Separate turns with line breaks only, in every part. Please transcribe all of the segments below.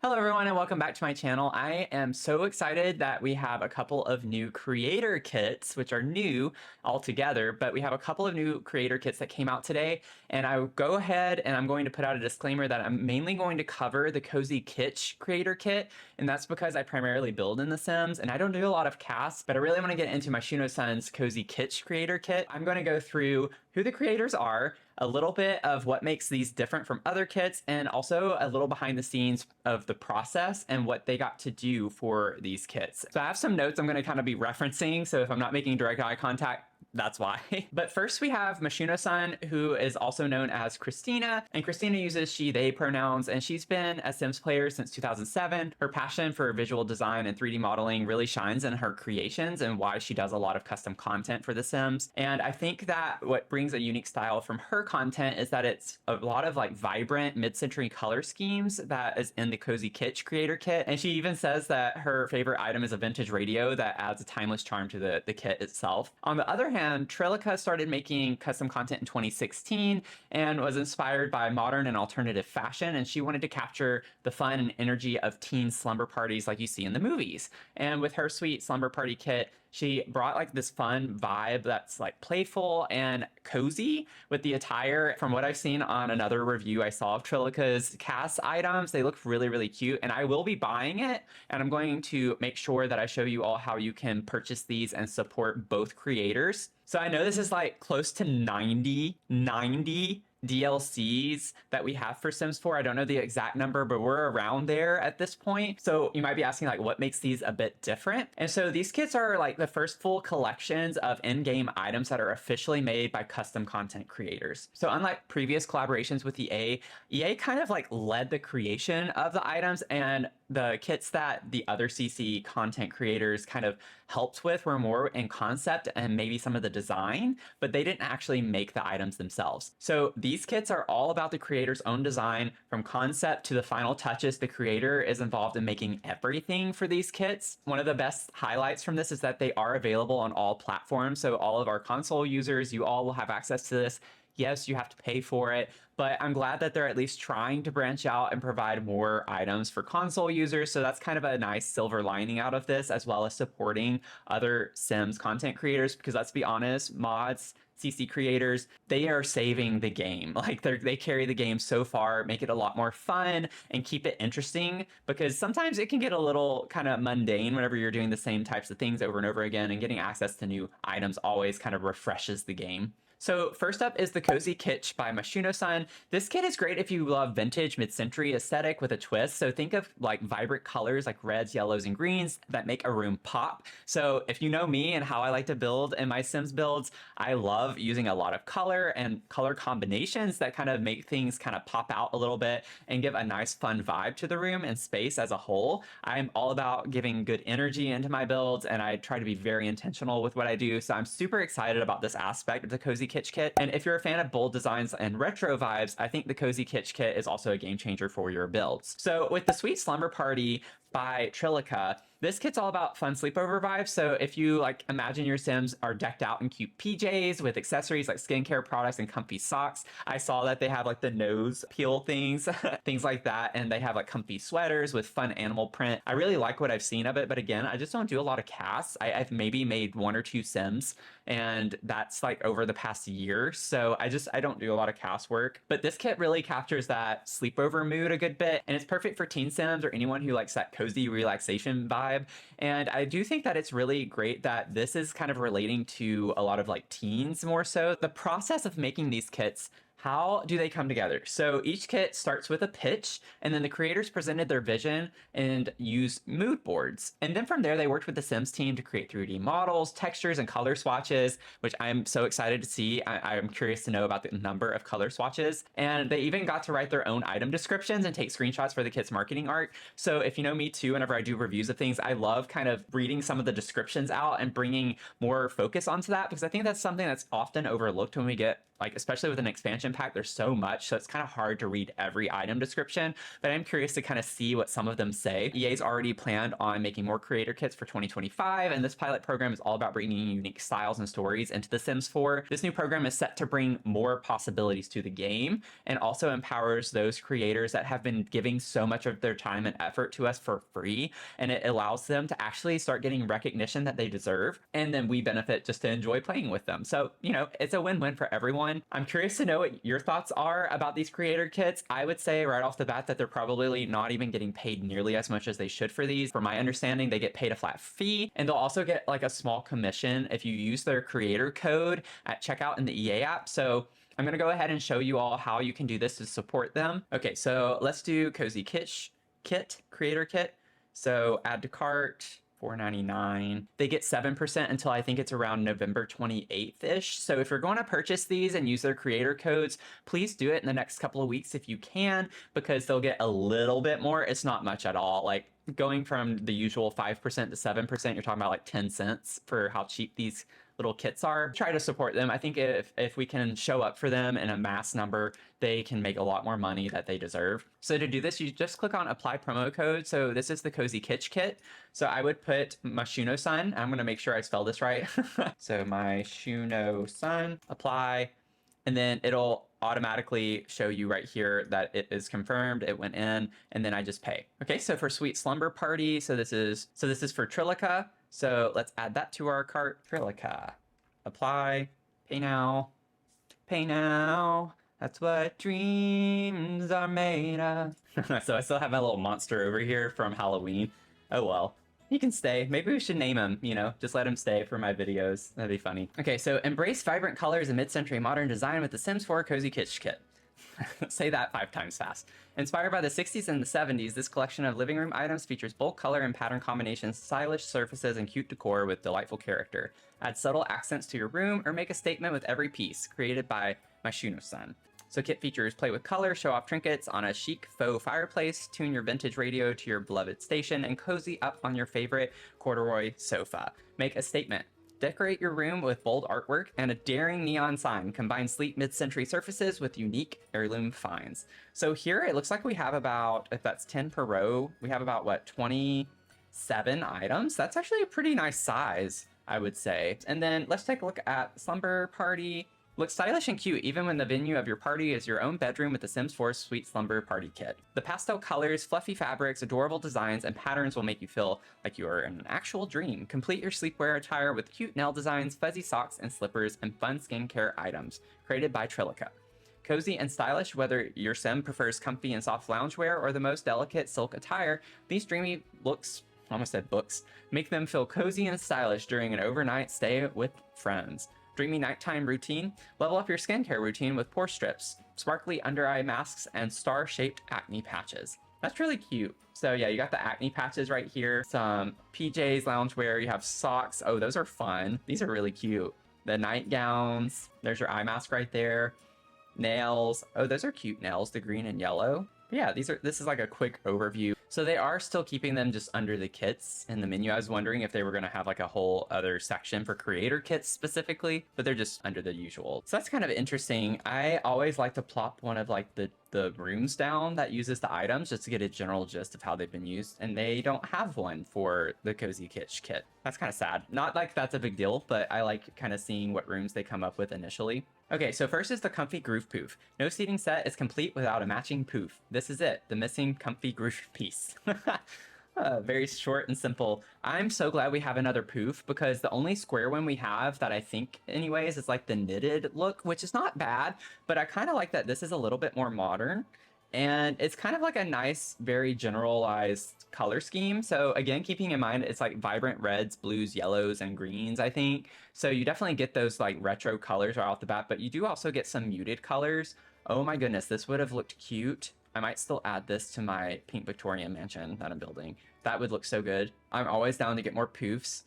Hello everyone and welcome back to my channel. I am so excited that we have a couple of new creator kits, which are new altogether, but we have a couple of new creator kits that came out today. And I will go ahead and I'm going to put out a disclaimer that I'm mainly going to cover the Cozy Kitsch creator kit. And that's because I primarily build in The Sims and I don't do a lot of casts, but I really want to get into Myshunosun's Cozy Kitsch creator kit. I'm going to go through who the creators are, a little bit of what makes these different from other kits, and also a little behind the scenes of the process and what they got to do for these kits. So I have some notes I'm going to kind of be referencing, so if I'm not making direct eye contact, that's why. But first we have Myshunosun, who is also known as Christina, and Christina uses she, they pronouns, and she's been a Sims player since 2007. Her passion for visual design and 3D modeling really shines in her creations and why she does a lot of custom content for The Sims. And I think that what brings a unique style from her content is that it's a lot of like vibrant mid-century color schemes that is in the Cozy Kitsch creator kit. And she even says that her favorite item is a vintage radio that adds a timeless charm to the kit itself. On the other hand, Trillyke started making custom content in 2016 and was inspired by modern and alternative fashion, and she wanted to capture the fun and energy of teen slumber parties like you see in the movies. And with her Sweet Slumber Party kit, she brought like this fun vibe that's like playful and cozy with the attire. From what I've seen on another review I saw of Trillyke's cast items, they look really, really cute, and I will be buying it, and I'm going to make sure that I show you all how you can purchase these and support both creators. So I know this is like close to 90 DLCs that we have for Sims 4. I don't know the exact number, but we're around there at this point. So you might be asking like, what makes these a bit different? And so these kits are like the first full collections of in-game items that are officially made by custom content creators. So unlike previous collaborations with EA kind of like led the creation of the items, and the kits that the other CC content creators kind of helped with were more in concept and maybe some of the design, but they didn't actually make the items themselves. So these kits are all about the creator's own design. From concept to the final touches, the creator is involved in making everything for these kits. One of the best highlights from this is that they are available on all platforms. So all of our console users, you all will have access to this. Yes, you have to pay for it, but I'm glad that they're at least trying to branch out and provide more items for console users. So that's kind of a nice silver lining out of this, as well as supporting other Sims content creators, because let's be honest, mods, CC creators, they are saving the game. Like they carry the game so far, make it a lot more fun and keep it interesting, because sometimes it can get a little kind of mundane whenever you're doing the same types of things over and over again, and getting access to new items always kind of refreshes the game. So first up is the Cozy Kitsch by Myshunosun. This kit is great if you love vintage mid-century aesthetic with a twist. So think of like vibrant colors like reds, yellows, and greens that make a room pop. So if you know me and how I like to build in my Sims builds, I love using a lot of color and color combinations that kind of make things kind of pop out a little bit and give a nice fun vibe to the room and space as a whole. I'm all about giving good energy into my builds, and I try to be very intentional with what I do. So I'm super excited about this aspect of the Cozy Kitsch kit. And if you're a fan of bold designs and retro vibes, I think the Cozy Kitsch kit is also a game changer for your builds. So with the Sweet Slumber Party by Trillyke, this kit's all about fun sleepover vibes. So if you like imagine your Sims are decked out in cute PJs with accessories like skincare products and comfy socks. I saw that they have like the nose peel things, things like that. And they have like comfy sweaters with fun animal print. I really like what I've seen of it. But again, I just don't do a lot of casts. I've maybe made 1 or 2 Sims, and that's like over the past year. So I don't do a lot of cast work. But this kit really captures that sleepover mood a good bit. And it's perfect for teen Sims or anyone who likes that cozy relaxation vibe. And I do think that it's really great that this is kind of relating to a lot of like teens more so. The process of making these kits, how do they come together? So each kit starts with a pitch, and then the creators presented their vision and used mood boards. And then from there, they worked with the Sims team to create 3D models, textures, and color swatches, which I'm so excited to see. I'm curious to know about the number of color swatches. And they even got to write their own item descriptions and take screenshots for the kit's marketing art. So if you know me too, whenever I do reviews of things, I love kind of reading some of the descriptions out and bringing more focus onto that, because I think that's something that's often overlooked when we get like especially with an expansion pack, there's so much, so it's kind of hard to read every item description, but I'm curious to kind of see what some of them say. EA's already planned on making more creator kits for 2025, and this pilot program is all about bringing unique styles and stories into The Sims 4. This new program is set to bring more possibilities to the game and also empowers those creators that have been giving so much of their time and effort to us for free, and it allows them to actually start getting recognition that they deserve, and then we benefit just to enjoy playing with them. So, you know, it's a win-win for everyone. I'm curious to know what your thoughts are about these creator kits. I would say right off the bat that they're probably not even getting paid nearly as much as they should for these. From my understanding, they get paid a flat fee, and they'll also get like a small commission if you use their creator code at checkout in the EA app. So I'm going to go ahead and show you all how you can do this to support them. Okay, so let's do Cozy Kitsch kit, creator kit. So add to cart, $4.99. They get 7% until I think it's around November 28th-ish. So if you're going to purchase these and use their creator codes, please do it in the next couple of weeks if you can, because they'll get a little bit more. It's not much at all. Like going from the usual 5% to 7%, you're talking about like 10 cents for how cheap these little kits are. Try to support them. I think if we can show up for them in a mass number, they can make a lot more money that they deserve. So to do this, you just click on apply promo code. So this is the Cozy Kitsch kit. So I would put Myshunosun. I'm going to make sure I spell this right. So Myshunosun, apply, and then it'll automatically show you right here that it is confirmed, it went in, and then I just pay. Okay, so for Sweet Slumber Party, so this is for Trillyke. So let's add that to our cart. Trillyke. Apply. Pay now. Pay now. That's what dreams are made of. So I still have my little monster over here from Halloween. Oh well. He can stay. Maybe we should name him, you know, just let him stay for my videos. That'd be funny. Okay, so embrace vibrant colors and mid-century modern design with the Sims 4 Cozy Kitsch kit. Say that 5 times fast. Inspired by the 60s and the 70s, this collection of living room items features bold color and pattern combinations, stylish surfaces, and cute decor with delightful character. Add subtle accents to your room or make a statement with every piece, created by Myshunosun. So kit features play with color, show off trinkets on a chic faux fireplace, tune your vintage radio to your beloved station, and cozy up on your favorite corduroy sofa. Make a statement. Decorate your room with bold artwork and a daring neon sign. Combine sleek mid-century surfaces with unique heirloom finds. So here it looks like we have about, if that's 10 per row, we have about, what, 27 items? That's actually a pretty nice size, I would say. And then let's take a look at Slumber Party. Looks stylish and cute even when the venue of your party is your own bedroom with the Sims 4 Sweet Slumber Party kit. The pastel colors, fluffy fabrics, adorable designs, and patterns will make you feel like you are in an actual dream. Complete your sleepwear attire with cute nail designs, fuzzy socks and slippers, and fun skincare items. Created by Trillyke. Cozy and stylish, whether your sim prefers comfy and soft loungewear or the most delicate silk attire, these dreamy looks, almost said books, make them feel cozy and stylish during an overnight stay with friends. Dreamy nighttime routine, level up your skincare routine with pore strips, sparkly under eye masks, and star-shaped acne patches. That's really cute. So yeah, you got the acne patches right here, some PJs, loungewear, you have socks. Oh, those are fun. These are really cute. The nightgowns, there's your eye mask right there. Nails, oh, those are cute nails, the green and yellow. Yeah, this is like a quick overview. So they are still keeping them just under the kits in the menu. I was wondering if they were going to have like a whole other section for creator kits specifically, but they're just under the usual. So that's kind of interesting. I always like to plop one of like the rooms down that uses the items just to get a general gist of how they've been used, and they don't have one for the Cozy Kitsch kit. That's kind of sad. Not like that's a big deal, but I like kind of seeing what rooms they come up with initially. Okay, so first is the comfy groove poof. No seating set is complete without a matching poof. This is it, the missing comfy groove piece. Very short and simple. I'm so glad we have another poof because the only square one we have that I think anyways is like the knitted look, which is not bad, but I kind of like that this is a little bit more modern. And it's kind of like a nice, very generalized color scheme. So again, keeping in mind, it's like vibrant reds, blues, yellows, and greens, I think. So you definitely get those like retro colors right off the bat, but you do also get some muted colors. Oh my goodness, this would have looked cute. I might still add this to my pink Victorian mansion that I'm building. That would look so good. I'm always down to get more poofs.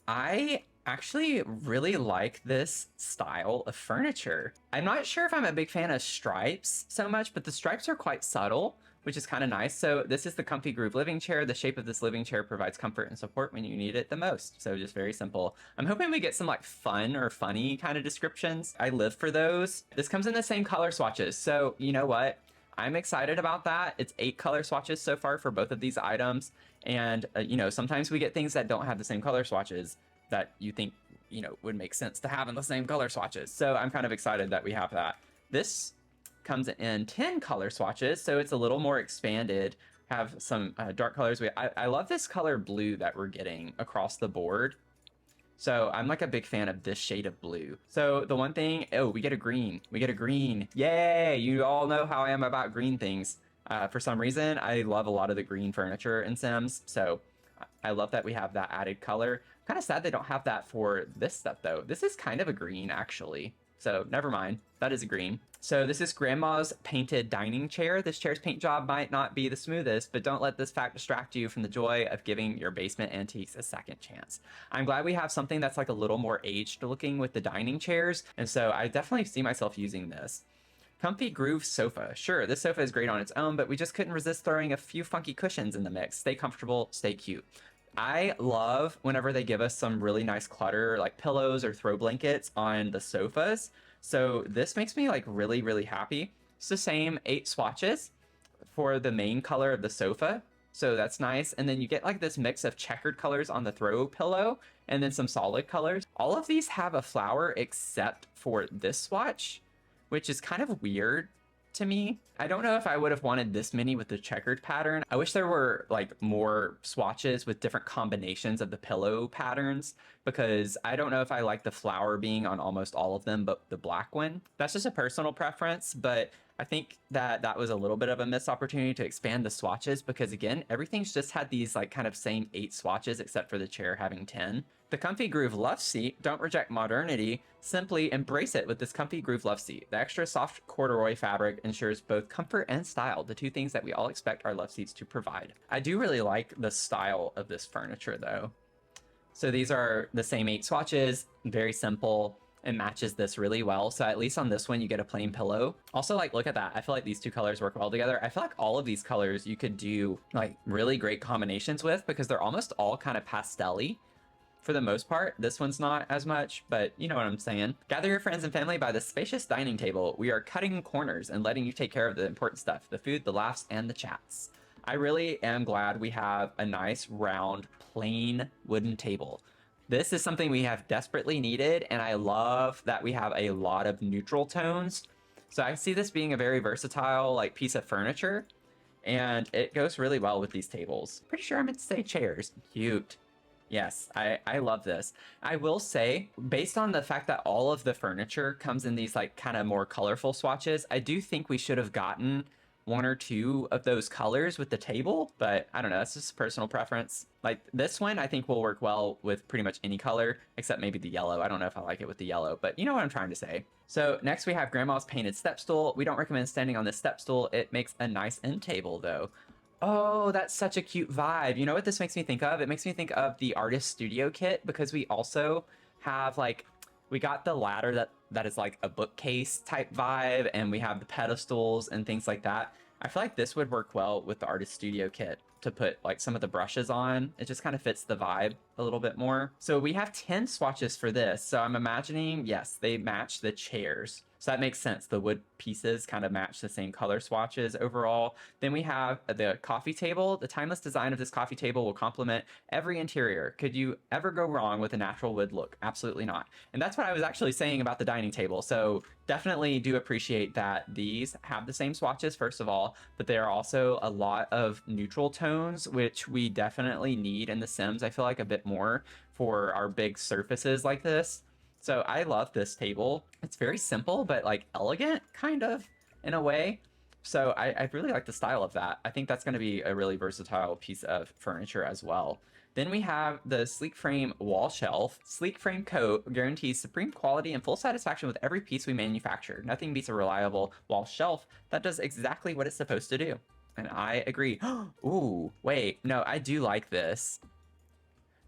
I actually really like this style of furniture. I'm not sure if I'm a big fan of stripes so much, but the stripes are quite subtle, which is kind of nice. So this is the Comfy Groove living chair. The shape of this living chair provides comfort and support when you need it the most. So just very simple. I'm hoping we get some like fun or funny kind of descriptions. I live for those. This comes in the same color swatches. So you know what? I'm excited about that. It's 8 color swatches so far for both of these items. And, you know, sometimes we get things that don't have the same color swatches that you think, you know, would make sense to have in the same color swatches. So I'm kind of excited that we have that. This comes in 10 color swatches, so it's a little more expanded. Have some dark colors. I love this color blue that we're getting across the board. So I'm like a big fan of this shade of blue. So the one thing, oh, we get a green. We get a green. Yay! You all know how I am about green things. For some reason, I love a lot of the green furniture in Sims. So I love that we have that added color. Kind of sad they don't have that for this stuff though. This is kind of a green actually. So never mind, that is a green. So this is Grandma's painted dining chair. This chair's paint job might not be the smoothest, but don't let this fact distract you from the joy of giving your basement antiques a second chance. I'm glad we have something that's like a little more aged looking with the dining chairs, and so I definitely see myself using this. Comfy Groove sofa. Sure, this sofa is great on its own, but we just couldn't resist throwing a few funky cushions in the mix. Stay comfortable, stay cute. I love whenever they give us some really nice clutter, like pillows or throw blankets on the sofas. So this makes me like really, really happy. It's the same 8 swatches for the main color of the sofa. So that's nice. And then you get like this mix of checkered colors on the throw pillow and then some solid colors. All of these have a flower except for this swatch, which is kind of weird to me. I don't know if I would have wanted this many with the checkered pattern. I wish there were like more swatches with different combinations of the pillow patterns, because I don't know if I like the flower being on almost all of them, but the black one. That's just a personal preference, but I think that that was a little bit of a missed opportunity to expand the swatches, because again, everything's just had these like kind of same 8 swatches except for the chair having 10. The Comfy Groove love seat, don't reject modernity, simply embrace it with this Comfy Groove love seat. The extra soft corduroy fabric ensures both comfort and style, the 2 things that we all expect our love seats to provide. I do really like the style of this furniture though. So these are the same 8 swatches, very simple. It matches this really well. So at least on this one, you get a plain pillow. Also, like, look at that. I feel like these 2 colors work well together. I feel like all of these colors you could do like really great combinations with, because they're almost all kind of pastel-y. For the most part, this one's not as much, but you know what I'm saying. Gather your friends and family by the spacious dining table. We are cutting corners and letting you take care of the important stuff, the food, the laughs, and the chats. I really am glad we have a nice, round, plain wooden table. This is something we have desperately needed, and I love that we have a lot of neutral tones. So I see this being a very versatile like piece of furniture, and it goes really well with these tables. Pretty sure I meant to say chairs. Cute. Yes, I love this. I will say, based on the fact that all of the furniture comes in these like kind of more colorful swatches, I do think we should have gotten 1 or 2 of those colors with the table, but I don't know, that's just a personal preference. Like this one I think will work well with pretty much any color except maybe the yellow. I don't know if I like it with the yellow, but you know what I'm trying to say. So next we have Grandma's painted step stool. We don't recommend standing on this step stool. It makes a nice end table though. Oh, that's such a cute vibe. You know what this makes me think of? It makes me think of the artist studio kit, because we also have like, we got the ladder that is like a bookcase type vibe, and we have the pedestals and things like that. I feel like this would work well with the artist studio kit to put like some of the brushes on. It just kind of fits the vibe a little bit more. So we have 10 swatches for this. So I'm imagining, yes, they match the chairs. So that makes sense. The wood pieces kind of match the same color swatches overall. Then we have the coffee table. The timeless design of this coffee table will complement every interior. Could you ever go wrong with a natural wood look? Absolutely not. And that's what I was actually saying about the dining table. So definitely do appreciate that these have the same swatches, first of all, but there are also a lot of neutral tones, which we definitely need in The Sims. I feel like a bit more for our big surfaces like this. So I love this table. It's very simple, but like elegant kind of in a way. So I really like the style of that. I think that's going to be a really versatile piece of furniture as well. Then we have the sleek frame wall shelf. Sleek frame coat guarantees supreme quality and full satisfaction with every piece we manufacture. Nothing beats a reliable wall shelf that does exactly what it's supposed to do. And I agree. Ooh, wait, no, I do like this.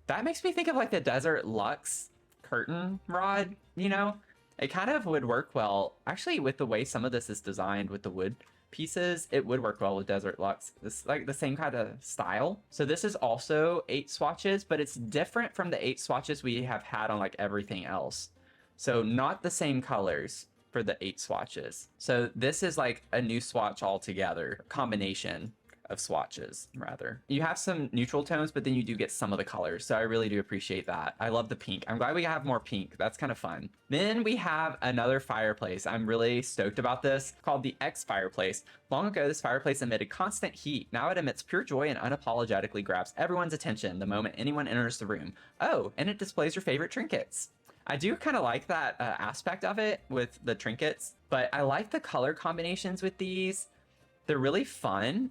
That makes me think of like the Desert Luxe curtain rod, you know? It kind of would work well, actually, with the way some of this is designed with the wood pieces, it would work well with Desert Luxe. It's like the same kind of style. So this is also 8 swatches, but it's different from the 8 swatches we have had on like everything else. So not the same colors for the 8 swatches. So this is like a new swatch altogether, combination of swatches rather. You have some neutral tones, but then you do get some of the colors. So I really do appreciate that. I love the pink. I'm glad we have more pink. That's kind of fun. Then we have another fireplace. I'm really stoked about this, called the X fireplace. Long ago, this fireplace emitted constant heat. Now it emits pure joy and unapologetically grabs everyone's attention the moment anyone enters the room. Oh, and it displays your favorite trinkets. I do kind of like that aspect of it with the trinkets, but I like the color combinations with these. They're really fun.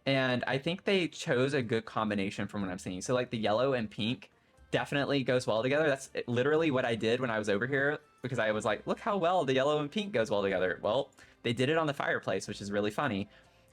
And I think they chose a good combination from what I'm seeing. So like the yellow and pink definitely goes well together. That's literally what I did when I was over here, because I was like, look how well the yellow and pink goes well together. Well, they did it on the fireplace, which is really funny.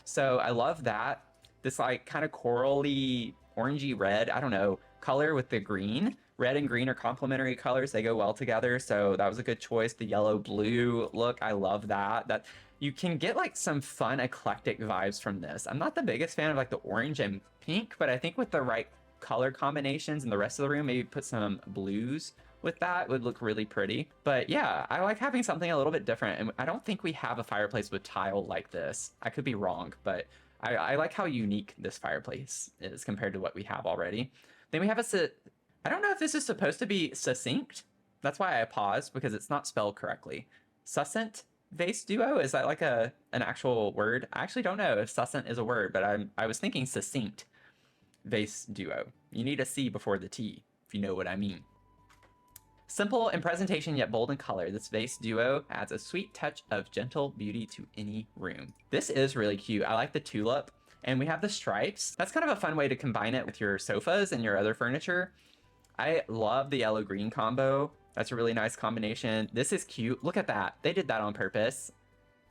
So I love that. This like kind of corally, orangey red, I don't know, color with the green. Red and green are complementary colors. They go well together. So that was a good choice. The yellow blue look, I love that. You can get like some fun eclectic vibes from this. I'm not the biggest fan of like the orange and pink, but I think with the right color combinations in the rest of the room, maybe put some blues with that would look really pretty. But yeah, I like having something a little bit different. And I don't think we have a fireplace with tile like this. I could be wrong, but I like how unique this fireplace is compared to what we have already. Then we have I don't know if this is supposed to be succinct. That's why I paused, because it's not spelled correctly. Succinct vase duo? Is that like an actual word? I actually don't know if succinct is a word, but I was thinking succinct vase duo. You need a C before the T, if you know what I mean. Simple in presentation yet bold in color, this vase duo adds a sweet touch of gentle beauty to any room. This is really cute. I like the tulip, and we have the stripes. That's kind of a fun way to combine it with your sofas and your other furniture. I love the yellow-green combo. That's a really nice combination. This is cute. Look at that. They did that on purpose.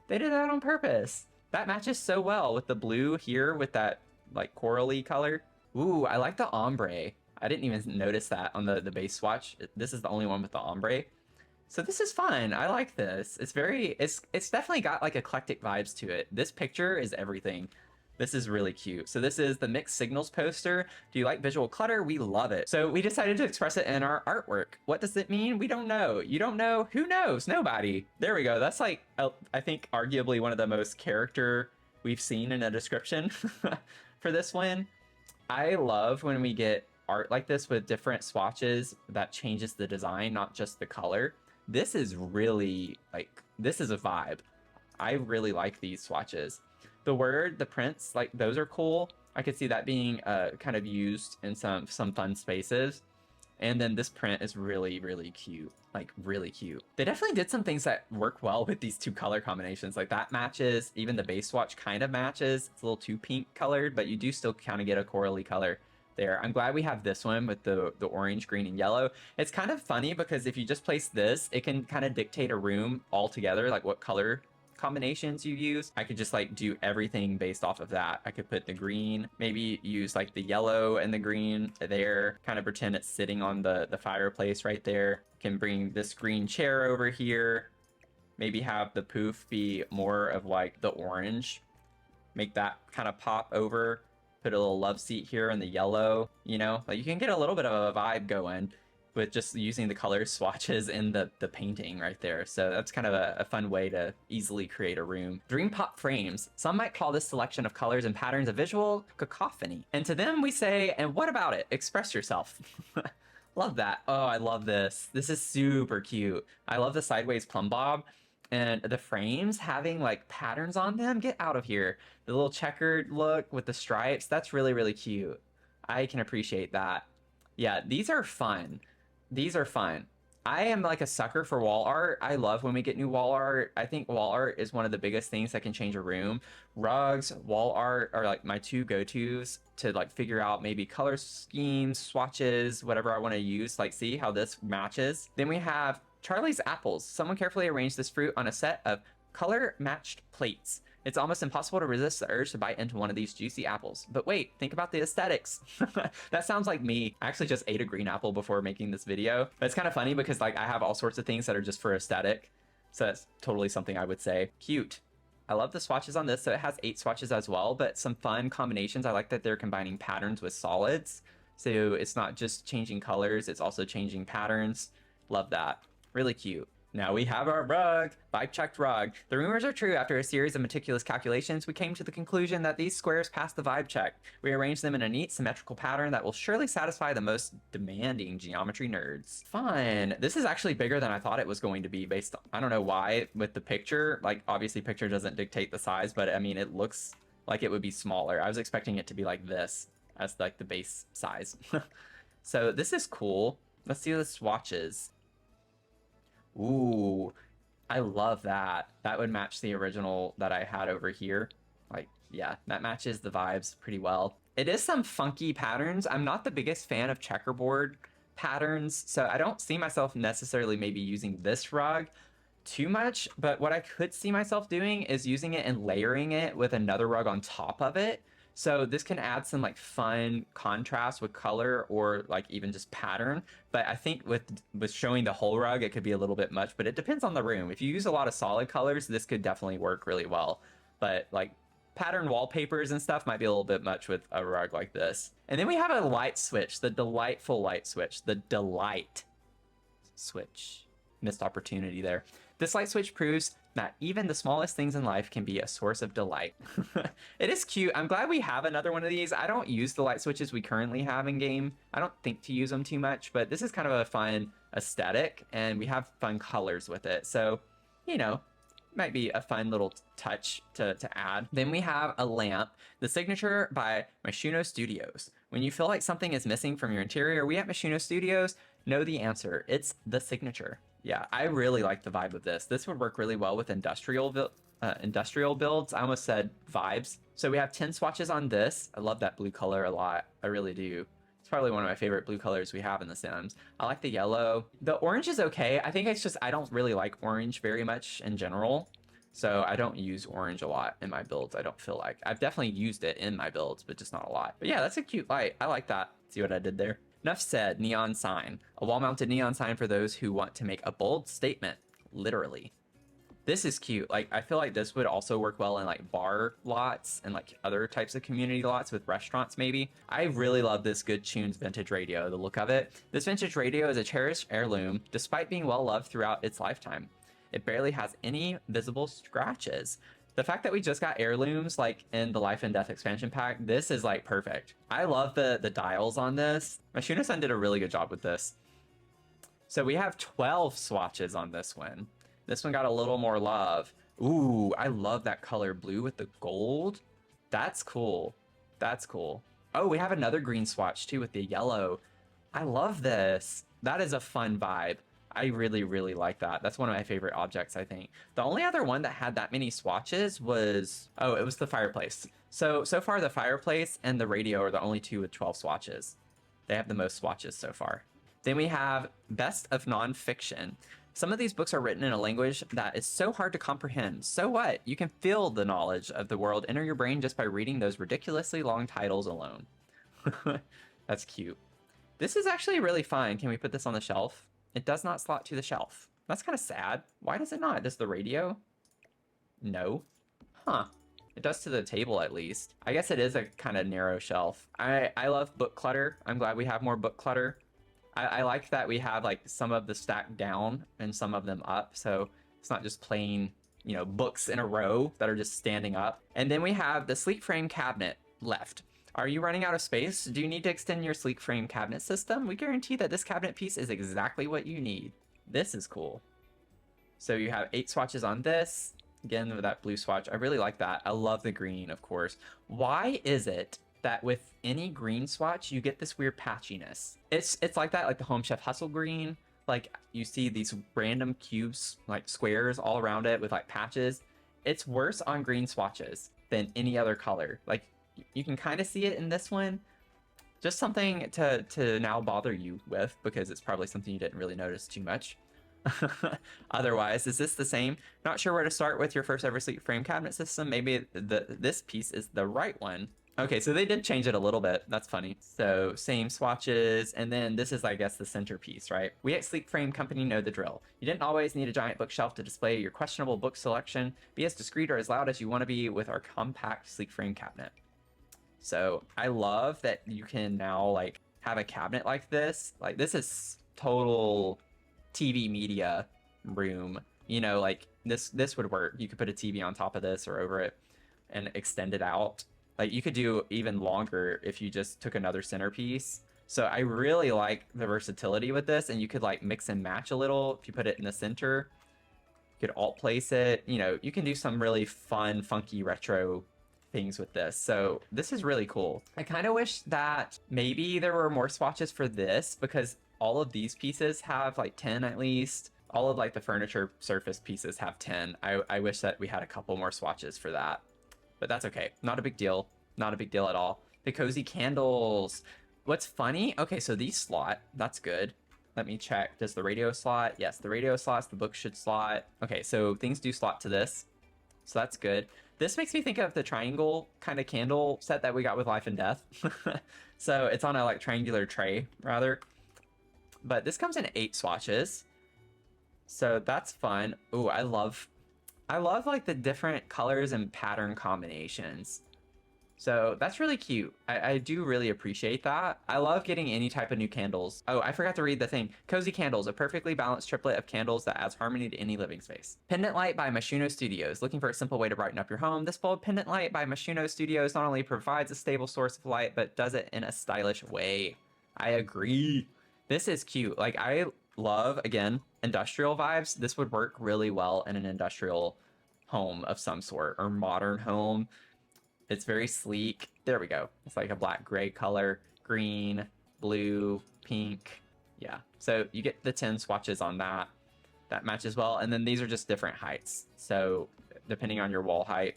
They did that on purpose. That matches so well with the blue here with that like corally color. Ooh, I like the ombre. I didn't even notice that on the base swatch. This is the only one with the ombre. So this is fun. I like this. It's definitely got like eclectic vibes to it. This picture is everything. This is really cute. So this is the Mixed Signals poster. Do you like visual clutter? We love it. So we decided to express it in our artwork. What does it mean? We don't know. You don't know? Who knows? Nobody. There we go. That's like, I think arguably one of the most character we've seen in a description for this one. I love when we get art like this with different swatches that changes the design, not just the color. This is really like, this is a vibe. I really like these swatches. The prints, like those are cool. I could see that being kind of used in some fun spaces. And then this print is really, really cute. Like really cute. They definitely did some things that work well with these two color combinations. Like that matches, even the base swatch kind of matches. It's a little too pink colored, but you do still kind of get a corally color there. I'm glad we have this one with the orange, green, and yellow. It's kind of funny because if you just place this, it can kind of dictate a room altogether, like what color combinations you use. I could just like do everything based off of that. I could put the green, maybe use like the yellow and the green there, kind of pretend it's sitting on the fireplace right there. Can bring this green chair over here, maybe have the poof be more of like the orange, make that kind of pop over, put a little love seat here in the yellow, you know, like you can get a little bit of a vibe going with just using the color swatches in the painting right there. So that's kind of a fun way to easily create a room. Dream Pop frames. Some might call this selection of colors and patterns a visual cacophony. And to them we say, and what about it? Express yourself. Love that. Oh, I love this. This is super cute. I love the sideways plumb bob. And the frames having like patterns on them, get out of here. The little checkered look with the stripes, that's really, really cute. I can appreciate that. Yeah, these are fun. These are fun. I am like a sucker for wall art. I love when we get new wall art. I think wall art is one of the biggest things that can change a room. Rugs, wall art are like my two go-tos to like figure out maybe color schemes, swatches, whatever I want to use. Like see how this matches. Then we have Charlie's apples. Someone carefully arranged this fruit on a set of color matched plates. It's almost impossible to resist the urge to bite into one of these juicy apples. But wait, think about the aesthetics. That sounds like me. I actually just ate a green apple before making this video. But it's kind of funny because like I have all sorts of things that are just for aesthetic. So that's totally something I would say. Cute. I love the swatches on this. So it has 8 swatches as well, but some fun combinations. I like that they're combining patterns with solids. So it's not just changing colors, it's also changing patterns. Love that. Really cute. Now we have our rug, vibe checked rug. The rumors are true. After a series of meticulous calculations, we came to the conclusion that these squares pass the vibe check. We arranged them in a neat symmetrical pattern that will surely satisfy the most demanding geometry nerds. Fun. This is actually bigger than I thought it was going to be based on, I don't know why with the picture, like obviously picture doesn't dictate the size, but I mean, it looks like it would be smaller. I was expecting it to be like this as like the base size. So this is cool. Let's see the swatches. Ooh, I love that. That would match the original that I had over here. Like, yeah, that matches the vibes pretty well. It is some funky patterns. I'm not the biggest fan of checkerboard patterns, so I don't see myself necessarily maybe using this rug too much, but what I could see myself doing is using it and layering it with another rug on top of it. So this can add some like fun contrast with color or like even just pattern. But I think with showing the whole rug, it could be a little bit much, but it depends on the room. If you use a lot of solid colors, this could definitely work really well. But like pattern wallpapers and stuff might be a little bit much with a rug like this. And then we have a light switch, the delightful light switch, the delight switch. Missed opportunity there. This light switch proves that even the smallest things in life can be a source of delight. It is cute. I'm glad we have another one of these. I don't use the light switches we currently have in game. I don't think to use them too much, but this is kind of a fun aesthetic and we have fun colors with it. So, you know, might be a fun little touch to add. Then we have a lamp, the signature by Myshunosun Studios. When you feel like something is missing from your interior, we at Myshunosun Studios know the answer. It's the signature. Yeah, I really like the vibe of this. This would work really well with industrial builds. I almost said vibes. So we have 10 swatches on this. I love that blue color a lot. I really do. It's probably one of my favorite blue colors we have in the Sims. I like the yellow. The orange is okay. I think it's just, I don't really like orange very much in general. So I don't use orange a lot in my builds. I don't feel like. I've definitely used it in my builds, but just not a lot. But yeah, that's a cute light. I like that. See what I did there? Enough said, neon sign. A wall-mounted neon sign for those who want to make a bold statement, literally. This is cute. Like, I feel like this would also work well in like bar lots and like other types of community lots with restaurants maybe. I really love this Good Tunes vintage radio, the look of it. This vintage radio is a cherished heirloom despite being well loved throughout its lifetime. It barely has any visible scratches. The fact that we just got heirlooms like in the Life and Death expansion pack, this is like perfect. I love the dials on this. Myshunosun did a really good job with this. So we have 12 swatches on this one. This one got a little more love. Ooh, I love that color blue with the gold. That's cool. That's cool. Oh, we have another green swatch too with the yellow. I love this. That is a fun vibe. I really, really like that. That's one of my favorite objects, I think. The only other one that had that many swatches was, oh, it was the fireplace. So far the fireplace and the radio are the only two with 12 swatches. They have the most swatches so far. Then we have Best of Nonfiction. Some of these books are written in a language that is so hard to comprehend. So what? You can feel the knowledge of the world enter your brain just by reading those ridiculously long titles alone. That's cute. This is actually really fun. Can we put this on the shelf? It does not slot to the shelf. That's kind of sad. Why does it not? Does the radio? No. Huh. It does to the table at least. I guess it is a kind of narrow shelf. I love book clutter. I'm glad we have more book clutter. I like that we have like some of the stacked down and some of them up. So it's not just plain, you know, books in a row that are just standing up. And then we have the sleek frame cabinet left. Are you running out of space? Do you need to extend your sleek frame cabinet system? We guarantee that this cabinet piece is exactly what you need. This is cool. So you have 8 swatches on this. Again, with that blue swatch. I really like that. I love the green, of course. Why is it that with any green swatch, you get this weird patchiness? It's like that, like the Home Chef Hustle green. Like you see these random cubes, like squares all around it with like patches. It's worse on green swatches than any other color. Like, you can kind of see it in this one. Just something to now bother you with, because it's probably something you didn't really notice too much. Otherwise, is this the same? Not sure where to start with your first ever sleek frame cabinet system. Maybe this piece is the right one. Okay, so they did change it a little bit. That's funny. So same swatches, and then this is, I guess, the centerpiece, right? We at Sleep Frame Company know the drill. You didn't always need a giant bookshelf to display your questionable book selection. Be as discreet or as loud as you want to be with our compact Sleep Frame cabinet. So I love that you can now like have a cabinet like this. Like this is total TV media room. You know, like this would work. You could put a TV on top of this or over it and extend it out. Like you could do even longer if you just took another centerpiece. So I really like the versatility with this, and you could like mix and match a little if you put it in the center. You could alt place it. You know, you can do some really fun, funky retro things with this. So this is really cool. I kind of wish that maybe there were more swatches for this, because all of these pieces have like 10 at least. All of like the furniture surface pieces have 10. I wish that we had a couple more swatches for that. But that's okay. Not a big deal. Not a big deal at all. The cozy candles. What's funny? Okay, so these slot. That's good. Let me check. Does the radio slot? Yes, the radio slots. The book should slot. Okay, so things do slot to this. So that's good. This makes me think of the triangle kind of candle set that we got with Life and Death. So it's on a like triangular tray, rather. But this comes in 8 swatches. So that's fun. Ooh, I love like the different colors and pattern combinations. So that's really cute. I do really appreciate that. I love getting any type of new candles. Oh, I forgot to read the thing. Cozy Candles, a perfectly balanced triplet of candles that adds harmony to any living space. Pendant Light by Myshunosun Studios. Looking for a simple way to brighten up your home? This bold pendant light by Myshunosun Studios not only provides a stable source of light, but does it in a stylish way. I agree. This is cute. Like, I love, again, industrial vibes. This would work really well in an industrial home of some sort, or modern home. It's very sleek. There we go. It's like a black gray color, green, blue, pink. Yeah. So you get the 10 swatches on that. That matches well. And then these are just different heights. So depending on your wall height,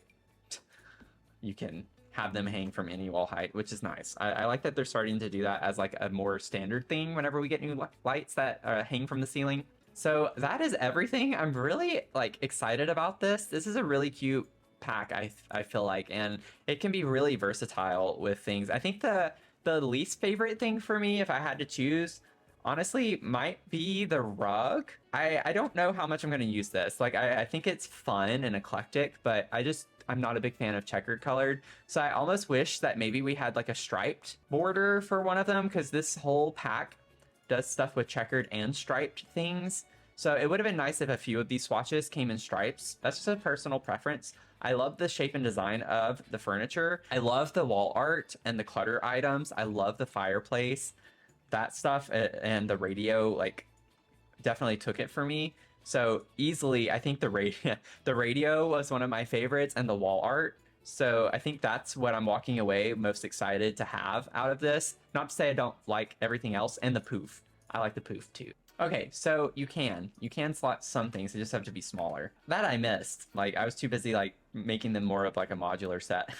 you can have them hang from any wall height, which is nice. I like that they're starting to do that as like a more standard thing whenever we get new lights that hang from the ceiling. So that is everything. I'm really like excited about this. This is a really cute pack, I feel like, and it can be really versatile with things. I think the least favorite thing for me, if I had to choose, honestly, might be the rug. I don't know how much I'm going to use this. Like, I think it's fun and eclectic, but I'm not a big fan of checkered colored. So I almost wish that maybe we had like a striped border for one of them, because this whole pack does stuff with checkered and striped things. So it would have been nice if a few of these swatches came in stripes. That's just a personal preference. I love the shape and design of the furniture. I love the wall art and the clutter items. I love the fireplace. That stuff and the radio, like, definitely took it for me. So easily, I think the radio was one of my favorites, and the wall art. So I think that's what I'm walking away most excited to have out of this. Not to say I don't like everything else, and the poof. I like the poof too. Okay, so you can slot some things, they just have to be smaller. That I missed. Like, I was too busy like making them more of like a modular set.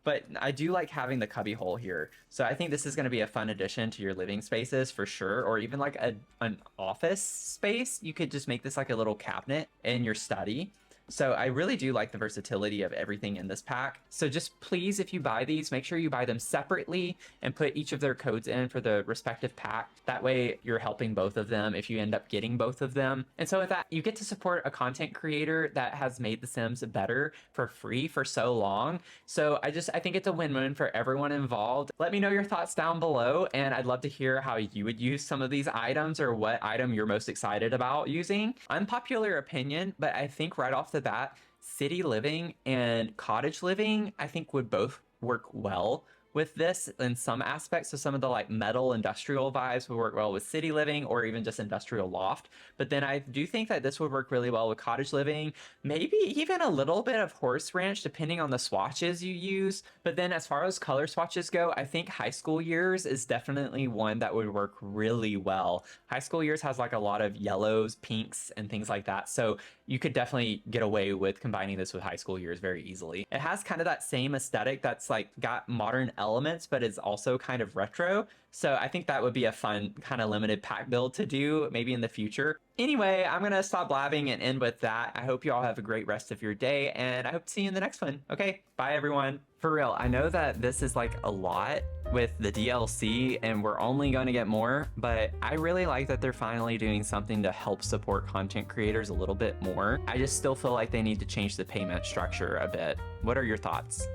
But I do like having the cubby hole here. So I think this is going to be a fun addition to your living spaces for sure, or even like an office space. You could just make this like a little cabinet in your study. So I really do like the versatility of everything in this pack. So just please, if you buy these, make sure you buy them separately and put each of their codes in for the respective pack. That way you're helping both of them if you end up getting both of them. And so with that, you get to support a content creator that has made The Sims better for free for so long. So I think it's a win-win for everyone involved. Let me know your thoughts down below, and I'd love to hear how you would use some of these items, or what item you're most excited about using. Unpopular opinion, but I think right off the bat, city living and cottage living, I think, would both work well with this in some aspects. So some of the like metal industrial vibes would work well with city living, or even just industrial loft. But then I do think that this would work really well with cottage living, maybe even a little bit of horse ranch, depending on the swatches you use. But then as far as color swatches go, I think high school years is definitely one that would work really well. High school years has like a lot of yellows, pinks, and things like that. So you could definitely get away with combining this with high school years very easily. It has kind of that same aesthetic that's like got modern elements, but is also kind of retro. So I think that would be a fun kind of limited pack build to do maybe in the future. Anyway, I'm gonna stop blabbing and end with that. I hope you all have a great rest of your day, and I hope to see you in the next one. Okay, bye everyone. For real, I know that this is like a lot with the DLC and we're only going to get more, but I really like that they're finally doing something to help support content creators a little bit more. I just still feel like they need to change the payment structure a bit. What are your thoughts?